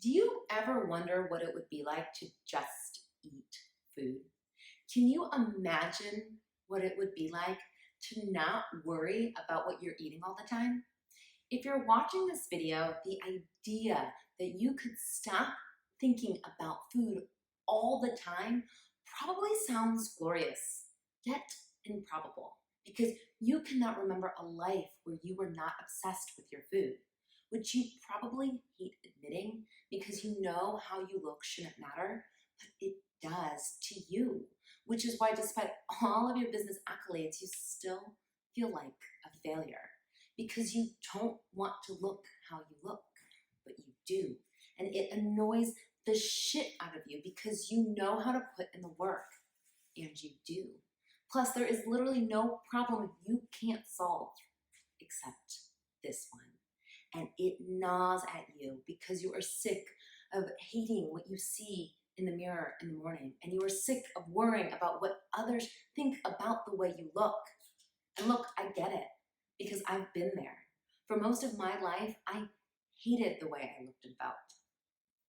Do you ever wonder what it would be like to just eat food? Can you imagine what it would be like to not worry about what you're eating all the time? If you're watching this video, the idea that you could stop thinking about food all the time probably sounds glorious, yet improbable, because you cannot remember a life where you were not obsessed with your food, which you probably hate admitting because you know how you look shouldn't matter, but it does to you, which is why despite all of your business accolades, you still feel like a failure because you don't want to look how you look, but you do. And it annoys the shit out of you because you know how to put in the work, and you do. Plus, there is literally no problem you can't solve except this one. And it gnaws at you because you are sick of hating what you see in the mirror in the morning, and you are sick of worrying about what others think about the way you look. And look, I get it, because I've been there. For most of my life, I hated the way I looked and felt.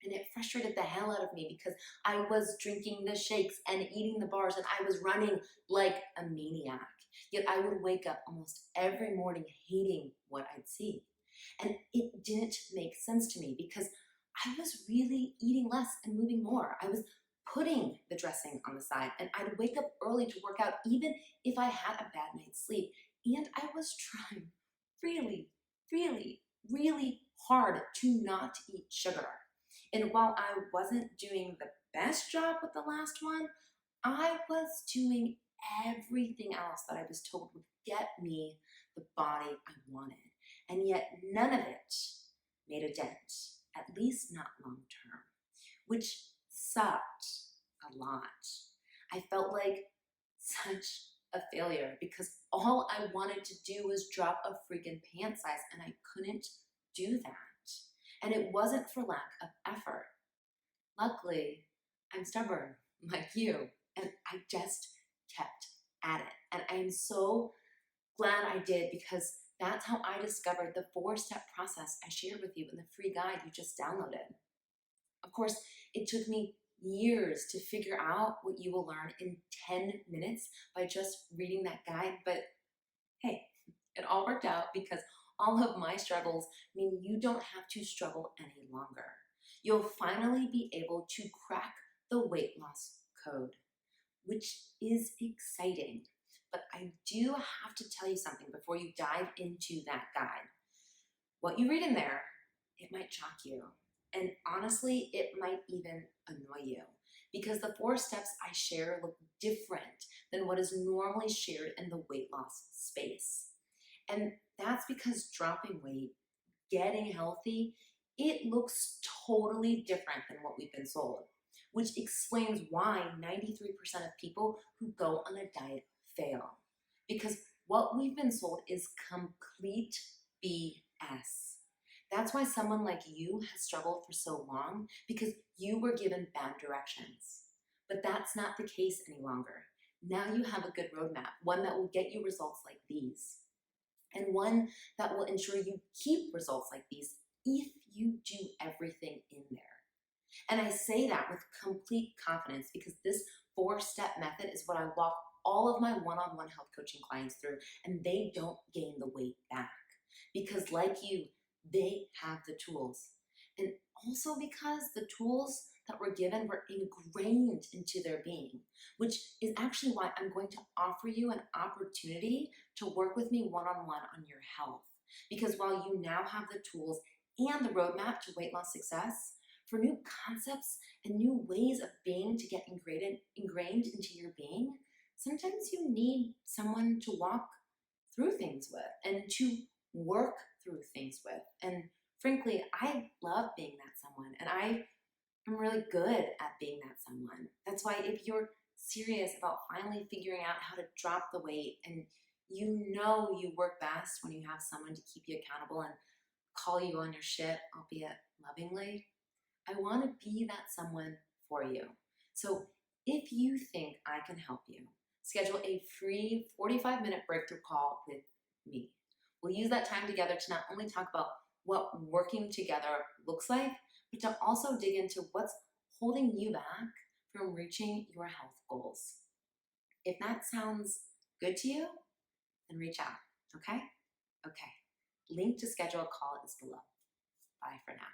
And it frustrated the hell out of me because I was drinking the shakes and eating the bars and I was running like a maniac. Yet I would wake up almost every morning hating what I'd see. And it didn't make sense to me because I was really eating less and moving more. I was putting the dressing on the side, and I'd wake up early to work out even if I had a bad night's sleep. And I was trying really, really, really hard to not eat sugar. And while I wasn't doing the best job with the last one, I was doing everything else that I was told would get me the body I wanted. And yet none of it made a dent, at least not long term, which sucked a lot. I felt like such a failure because all I wanted to do was drop a freaking pant size, and I couldn't do that. And it wasn't for lack of effort. Luckily, I'm stubborn like you, and I just kept at it. And I am so glad I did because that's how I discovered the 4-step process I shared with you in the free guide you just downloaded. Of course, it took me years to figure out what you will learn in 10 minutes by just reading that guide, but hey, it all worked out because all of my struggles mean you don't have to struggle any longer. You'll finally be able to crack the weight loss code, which is exciting. But I do have to tell you something before you dive into that guide. What you read in there, it might shock you. And honestly, it might even annoy you because the 4 steps I share look different than what is normally shared in the weight loss space. And that's because dropping weight, getting healthy, it looks totally different than what we've been sold, which explains why 93% of people who go on a diet fail. Because what we've been sold is complete BS. That's why someone like you has struggled for so long, because you were given bad directions. But that's not the case any longer. Now you have a good roadmap, one that will get you results like these, and one that will ensure you keep results like these if you do everything in there. And I say that with complete confidence because this 4-step method is what I walk all of my one-on-one health coaching clients through, and they don't gain the weight back because, like you, they have the tools. And also because the tools that were given were ingrained into their being, which is actually why I'm going to offer you an opportunity to work with me one-on-one on your health. Because while you now have the tools and the roadmap to weight loss success, for new concepts and new ways of being to get ingrained into your being, sometimes you need someone to walk through things with and to work through things with. And frankly, I love being that someone, and I'm really good at being that someone. That's why if you're serious about finally figuring out how to drop the weight, and you know you work best when you have someone to keep you accountable and call you on your shit, albeit lovingly, I want to be that someone for you. So if you think I can help you, schedule a free 45-minute breakthrough call with me. We'll use that time together to not only talk about what working together looks like, but to also dig into what's holding you back from reaching your health goals. If that sounds good to you, then reach out, okay? Okay. Link to schedule a call is below. Bye for now.